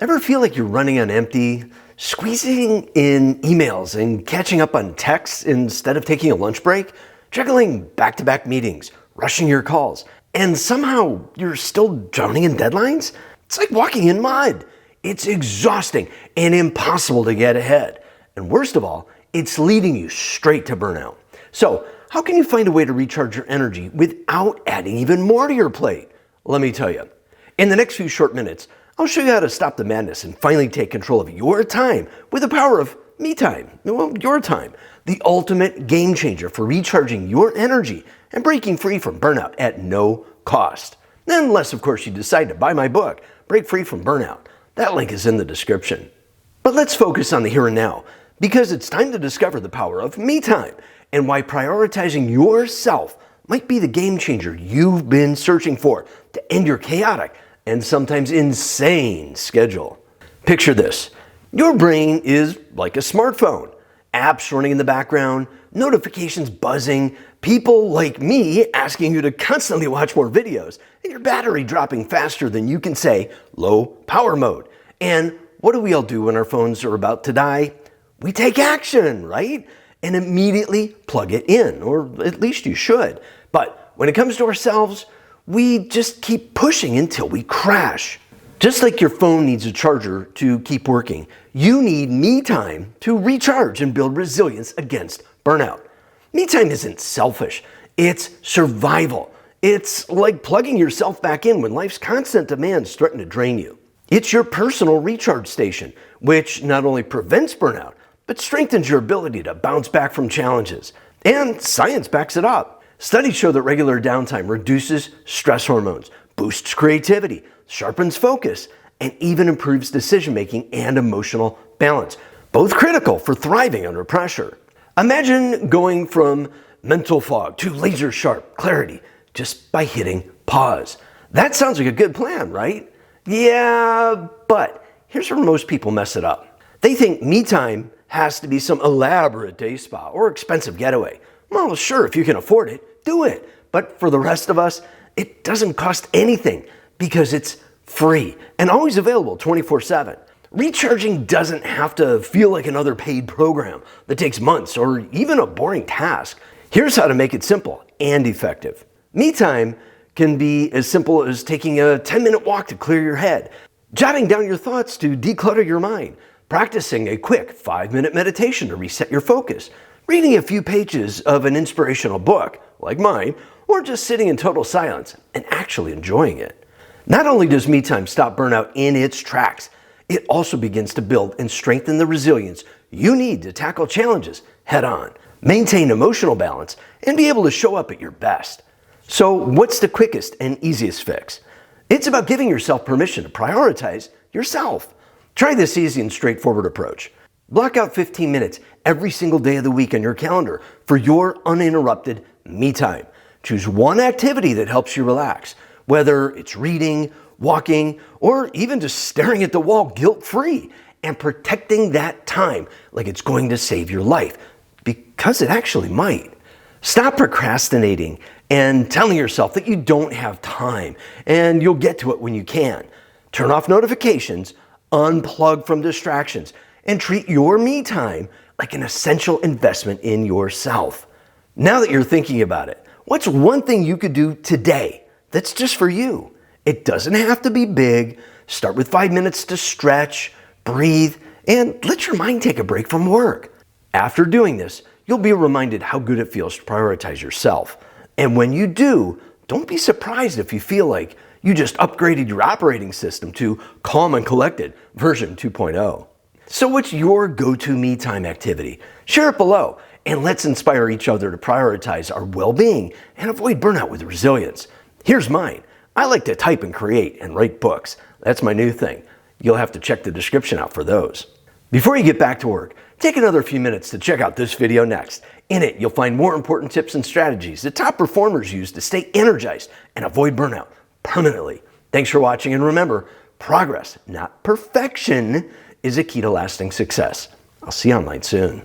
Ever feel like you're running on empty, squeezing in emails and catching up on texts instead of taking a lunch break, juggling back-to-back meetings, rushing your calls, and somehow you're still drowning in deadlines? It's like walking in mud. It's exhausting and impossible to get ahead. And worst of all, it's leading you straight to burnout. So, how can you find a way to recharge your energy without adding even more to your plate? Let me tell you. In the next few short minutes, I'll show you how to stop the madness and finally take control of your time with the power of me time. Well, your time. The ultimate game changer for recharging your energy and breaking free from burnout at no cost. Unless, of course, you decide to buy my book, Break Free from Burnout. That link is in the description. But let's focus on the here and now, because it's time to discover the power of me time and why prioritizing yourself might be the game changer you've been searching for to end your chaotic and sometimes insane schedule. Picture this. Your brain is like a smartphone. Apps running in the background, notifications buzzing, people like me asking you to constantly watch more videos, and your battery dropping faster than you can say low power mode. And what do we all do when our phones are about to die? We take action, right? And immediately plug it in, or at least you should. But when it comes to ourselves, we just keep pushing until we crash. Just like your phone needs a charger to keep working, you need me time to recharge and build resilience against burnout. Me time isn't selfish, it's survival. It's like plugging yourself back in when life's constant demands threaten to drain you. It's your personal recharge station, which not only prevents burnout, but strengthens your ability to bounce back from challenges. And science backs it up. Studies show that regular downtime reduces stress hormones, boosts creativity, sharpens focus, and even improves decision-making and emotional balance, both critical for thriving under pressure. Imagine going from mental fog to laser-sharp clarity just by hitting pause. That sounds like a good plan, right? Yeah, but here's where most people mess it up. They think me time has to be some elaborate day spa or expensive getaway. Well, sure, if you can afford it, do it. But for the rest of us, it doesn't cost anything because it's free and always available 24/7. Recharging doesn't have to feel like another paid program that takes months or even a boring task. Here's how to make it simple and effective. Me time can be as simple as taking a 10-minute walk to clear your head, jotting down your thoughts to declutter your mind, practicing a quick 5-minute meditation to reset your focus, reading a few pages of an inspirational book, like mine, or just sitting in total silence and actually enjoying it. Not only does me time stop burnout in its tracks, it also begins to build and strengthen the resilience you need to tackle challenges head on, maintain emotional balance, and be able to show up at your best. So what's the quickest and easiest fix? It's about giving yourself permission to prioritize yourself. Try this easy and straightforward approach. Block out 15 minutes every single day of the week on your calendar for your uninterrupted me time. Choose one activity that helps you relax, whether it's reading, walking, or even just staring at the wall guilt-free, and protecting that time like it's going to save your life, because it actually might. Stop procrastinating and telling yourself that you don't have time and you'll get to it when you can. Turn off notifications, unplug from distractions, and treat your me time like an essential investment in yourself. Now that you're thinking about it, what's one thing you could do today that's just for you? It doesn't have to be big. Start with 5 minutes to stretch, breathe, and let your mind take a break from work. After doing this, you'll be reminded how good it feels to prioritize yourself. And when you do, don't be surprised if you feel like you just upgraded your operating system to Calm and Collected version 2.0. So what's your go-to me time activity? Share it below, and let's inspire each other to prioritize our well-being and avoid burnout with resilience. Here's mine. I like to type and create and write books. That's my new thing. You'll have to check the description out for those. Before you get back to work, take another few minutes to check out this video next. In it, you'll find more important tips and strategies that top performers use to stay energized and avoid burnout permanently. Thanks for watching, and remember, progress, not perfection, is a key to lasting success. I'll see you online soon.